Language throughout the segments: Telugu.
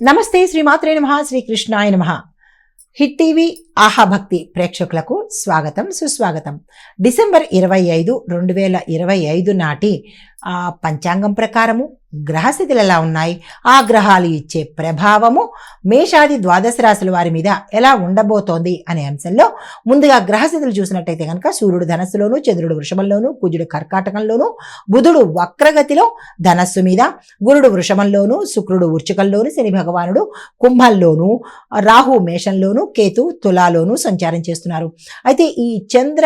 నమస్తే, శ్రీమాత్రే నమః, శ్రీకృష్ణాయ నమః. హిట్ టీవీ ఆహా భక్తి ప్రేక్షకులకు స్వాగతం, సుస్వాగతం. డిసెంబర్ 25, 2025 నాటి పంచాంగం ప్రకారము గ్రహస్థితులు ఎలా ఉన్నాయి, ఆ గ్రహాలు ఇచ్చే ప్రభావము మేషాది ద్వాదశ రాశుల వారి మీద ఎలా ఉండబోతోంది అనే అంశంలో ముందుగా గ్రహస్థితులు చూసినట్టయితే కనుక సూర్యుడు ధనస్సులోను, చంద్రుడు వృషభంలోను, కుజుడు కర్కాటకంలోను, బుధుడు వక్రగతిలో ధనస్సు మీద, గురుడు వృషభంలోను, శుక్రుడు వృశ్చికంలోను, శని భగవానుడు కుంభంలోను, రాహు మేషంలోను, కేతు తులాలోను సంచారం చేస్తున్నారు. అయితే ఈ చంద్ర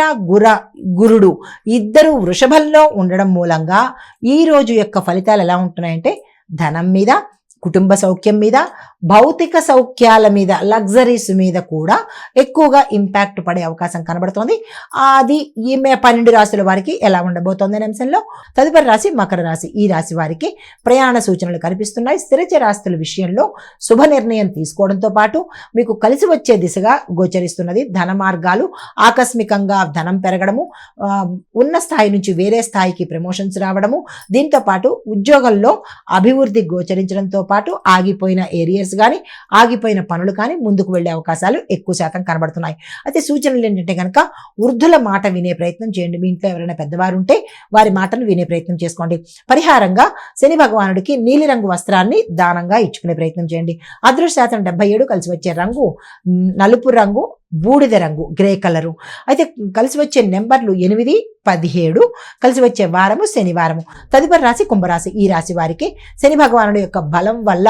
గురుడు ఇద్దరు వృషభంలో ఉండడం మూలంగా ఈ రోజు యొక్క ఫలితాలు ఎలా ఉంటున్నాయంటే ధనం మీద, కుటుంబ సౌఖ్యం మీద, భౌతిక సౌఖ్యాల మీద, లగ్జరీస్ మీద కూడా ఎక్కువగా ఇంపాక్ట్ పడే అవకాశం కనబడుతోంది. అది ఈ 12 రాశుల వారికి ఎలా ఉండబోతోంది అనే అంశంలో తదుపరి రాశి మకర రాశి. ఈ రాశి వారికి ప్రయాణ సూచనలు కనిపిస్తున్నాయి. స్థిరచరాస్తుల విషయంలో శుభ నిర్ణయం తీసుకోవడంతో పాటు మీకు కలిసి వచ్చే దిశగా గోచరిస్తున్నది. ధన మార్గాలు, ఆకస్మికంగా ధనం పెరగడము, ఉన్న స్థాయి నుంచి వేరే స్థాయికి ప్రమోషన్స్ రావడము, దీంతో పాటు ఉద్యోగంలో అభివృద్ధి గోచరించడంతో పాటు ఆగిపోయిన ఏరియాస్ కానీ, ఆగిపోయిన పనులు కానీ ముందుకు వెళ్లే అవకాశాలు ఎక్కువ శాతం కనబడుతున్నాయి. అయితే సూచనలు ఏంటంటే కనుక వృద్ధుల మాట వినే ప్రయత్నం చేయండి. మీ ఇంట్లో ఎవరైనా పెద్దవారు ఉంటే వారి మాటను వినే ప్రయత్నం చేసుకోండి. పరిహారంగా శని భగవానుడికి నీలిరంగు వస్త్రాన్ని దానంగా ఇచ్చుకునే ప్రయత్నం చేయండి. అదృష్ట శాతం 77, కలిసి వచ్చే రంగు నలుపు రంగు, బూడిద రంగు, గ్రే కలరు. అయితే కలిసి వచ్చే నెంబర్లు 8, 17, కలిసి వచ్చే వారము శనివారము. తదుపరి రాశి కుంభరాశి. ఈ రాశి వారికి శని భగవానుడి యొక్క బలం వల్ల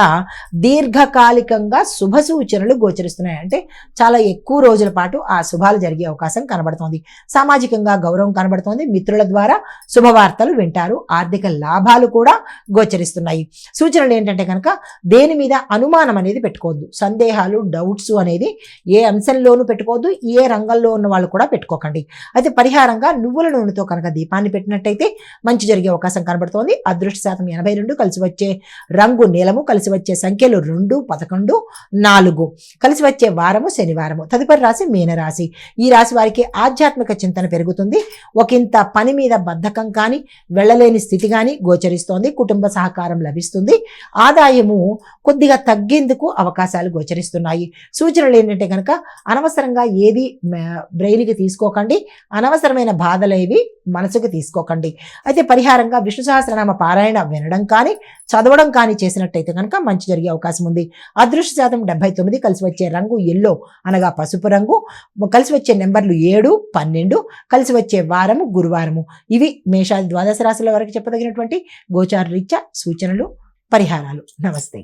దీర్ఘకాలికంగా శుభ సూచనలు గోచరిస్తున్నాయి. అంటే చాలా ఎక్కువ రోజుల పాటు ఆ శుభాలు జరిగే అవకాశం కనబడుతోంది. సామాజికంగా గౌరవం కనబడుతోంది. మిత్రుల ద్వారా శుభవార్తలు వింటారు. ఆర్థిక లాభాలు కూడా గోచరిస్తున్నాయి. సూచనలు ఏంటంటే కనుక దేని మీద అనుమానం అనేది పెట్టుకోవద్దు. సందేహాలు, డౌట్స్ అనేది ఏ అంశంలోనూ పెట్టుకోవద్దు. ఏ రంగంలో ఉన్న వాళ్ళు కూడా పెట్టుకోకండి. అయితే పరిహారంగా నువ్వుల నూనెతో కనుక దీపాన్ని పెట్టినట్టయితే మంచి జరిగే అవకాశం కనబడుతోంది. అదృష్ట శాతం 82, కలిసి వచ్చే రంగు నీలము, కలిసి వచ్చే సంఖ్యలు 2, 11, 4, కలిసి వచ్చే వారము శనివారము. తదుపరి రాశి మీనరాశి. ఈ రాశి వారికి ఆధ్యాత్మిక చింతన పెరుగుతుంది. ఒకంత పని మీద బద్ధకం కానీ, వెళ్ళలేని స్థితి కానీ గోచరిస్తోంది. కుటుంబ సహకారం లభిస్తుంది. ఆదాయము కొద్దిగా తగ్గేందుకు అవకాశాలు గోచరిస్తున్నాయి. సూచనలు ఏంటంటే కనుక అనవసరంగా ఏది బ్రెయిన్కి తీసుకోకండి. అనవసరమైన బాధలేవి మనసుకు తీసుకోకండి. అయితే పరిహారంగా విష్ణు సహస్రనామ పారాయణ వినడం కానీ, చదవడం కానీ చేసినట్టయితే కనుక మంచి జరిగే అవకాశం ఉంది. అదృష్ట శాతం 79, కలిసి వచ్చే రంగు ఎల్లో అనగా పసుపు రంగు, కలిసి వచ్చే నెంబర్లు 7, 12, కలిసి వచ్చే వారము గురువారము. ఇవి మేషాది ద్వాదశ రాశుల వరకు చెప్పదగినటువంటి గోచార రీత్యా సూచనలు, పరిహారాలు. నమస్తే.